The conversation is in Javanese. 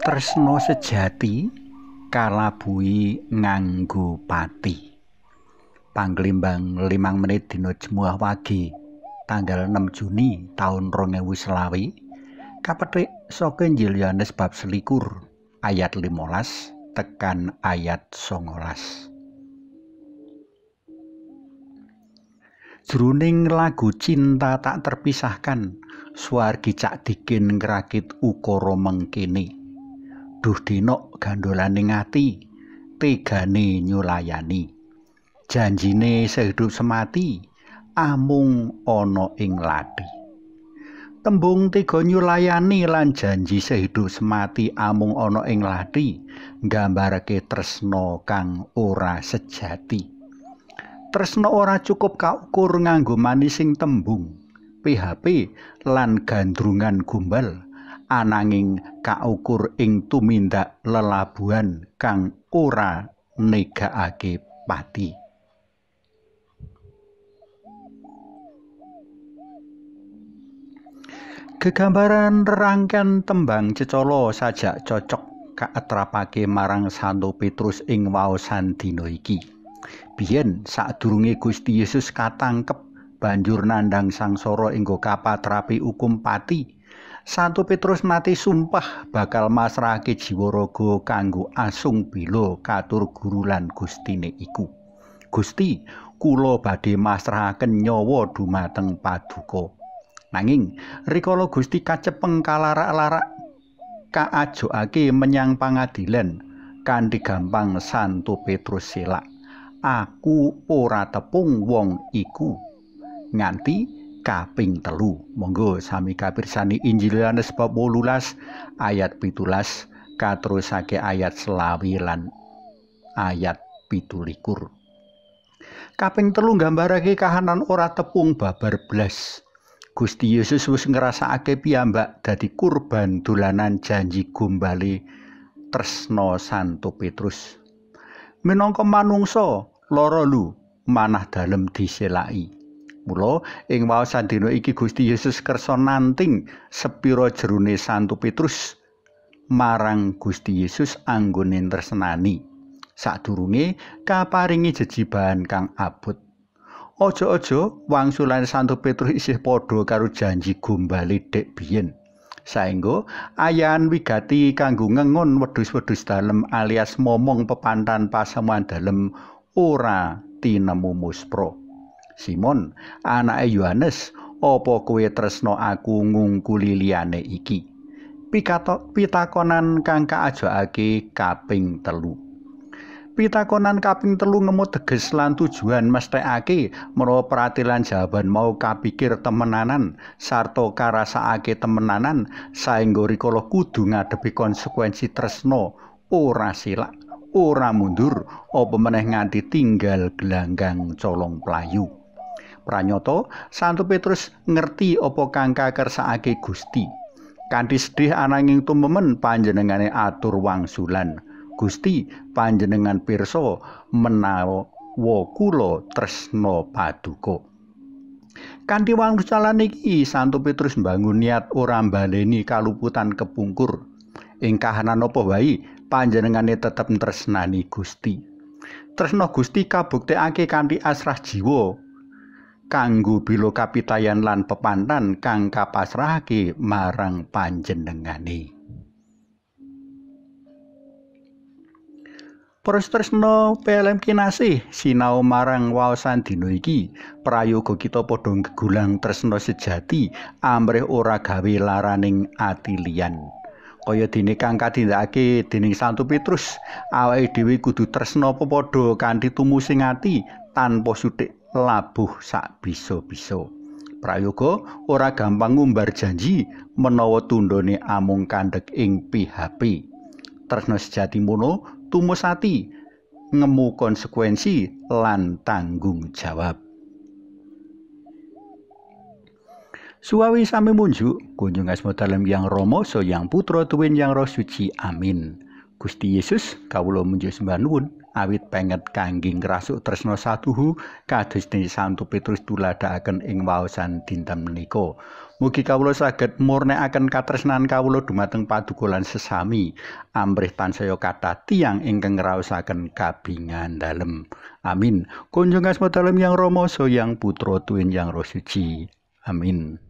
Tresna sejati kalabuhi nganggo pati. Panglimbang 5 menit dina Jemuah Wage tanggal 6 Juni taun 2020 kapethik saka Injil Yohanes bab 21 ayat 15 tekan ayat 19. Jroning lagu Cinta Tak Terpisahkan, Suwargi Cak Dikin ngrakit ukara mengkene. Duh denok gandolane ngati, tegane nyulayani. Janjine sehidup semati, amung ana ing lathi. Tembung tega nyulayani lan janji sehidup semati amung ana ing lathi nggambarake tresna kang ora sejati. Tresna ora cukup kaukur nganggo manising tembung, PHP lan gandrungan gombal, ananging kaukur ing tumindak lelabuhan kang ora negakake pati. Gegambaran rerangken tembang cecala sajak cocok kaatrapake marang Santo Petrus ing waosan dina iki. Biyen sadurunge Gusti Yesus katangkep banjur nandhang sangsara ing kapatrapi hukum pati, Santo Petrus nate sumpah bakal masrahake jiwa raga kanggo asung bela katur guru lan Gustine iku. Gusti, kula badhe masrahaken nyawa dumateng paduka. Nanging rikala Gusti kacepeng kalarak-larak kaajokake menyang pangadilan, kanthi gampang Santo Petrus selak, "Aku ora tepung wong iku," nganti kaping 3. Monggo sami kapirsani Injil Yohanes bab 18 ayat 17 katerusake ayat 20 lan ayat 17. Kaping 3 nggambarake kahanan ora tepung babar blas. Gusti Yesus wis ngrasakake piyambak dadi kurban dolanan janji gombale tresna Santo Petrus. Minangka manungsa lara lu manah dalem diselaki. Mula ing waosan dina iki Gusti Yesus kersa nanting sepira jerone Santo Petrus marang Gusti Yesus anggone tresnani. Sadurunge kaparingi jejibahan kang abot. Aja-aja wangsulane Santo Petrus isih padha karo janji gombale dek biyen. Saengga ayahan wigati kanggo ngengon wedhus-wedhus dalem alias momong pepantan pasamuan dalem ora tinemu muspra. Simon, anake Yohanes, apa kowe tresna aku ngungkuli liyane iki? Pitakonan kang kaajokake kaping 3. Pitakonan kaping 3 ngemu teges lan tujuan mesthekake menawa pratilan jawaban mau kapikir temenanan sarta karasakake temenanan saengga rikala kudu ngadepi konsekuensi tresna ora silak, ora mundur, apa meneh nganti tinggal gelanggang colong playu. Pranyata Santo Petrus ngerti apa kang kakersakake Gusti. Kanthi sedih ananging tumemen panjenengane atur wangsulan. Gusti, panjenengan pirsa menawa kula tresna paduka. Kanthi wangsulan iki Santo Petrus mbangun niat ora mbaleni kaluputan kepungkur. Ing kahanan apa wae panjenengane tetep tresnani Gusti. Tresna Gusti kabuktekake kanthi asrah jiwa kanggo bila kapitayan lan pepantan kang kapasrahake marang panjenengane. Para tresna PLM kinasih sinau marang waosan dina iki, prayoga kita padha gegulang tresna sejati amrih ora gawe laraning ati liyan. Kaya dene kang katindakake dening Santo Petrus, awake dhewe kudu tresna pepadha kanthi tumusing ati tanpa suthik labuh sak bisa-bisa. Prayoga ora gampang ngumbar janji menawa tundhone amung kandhek ing PHP. Tresna sejati mono tumus ati, ngemu konsekuensi lan tanggung jawab. Suwawi sami munjuk, kunjung asma dalem Yang Rama so Yang Putra tuwin Yang Roh Suci. Amin. Gusti Yesus kawula munjuk sembah nuwun awit penget kangge ngrasuk tresna satuhu kados dene Santo Petrus tuladhakaken ing waosan dinten menika. Mugi kawula saged murnekaken katresnan kawula dumateng paduka lan sesami, amrih tansaya kathah tiyang ingkang ngraosaken kabingan dalem. Amin. Kunjung asma dalem Yang Rama Sang Yang Putra Tuwin Yang Roh Suci. Amin.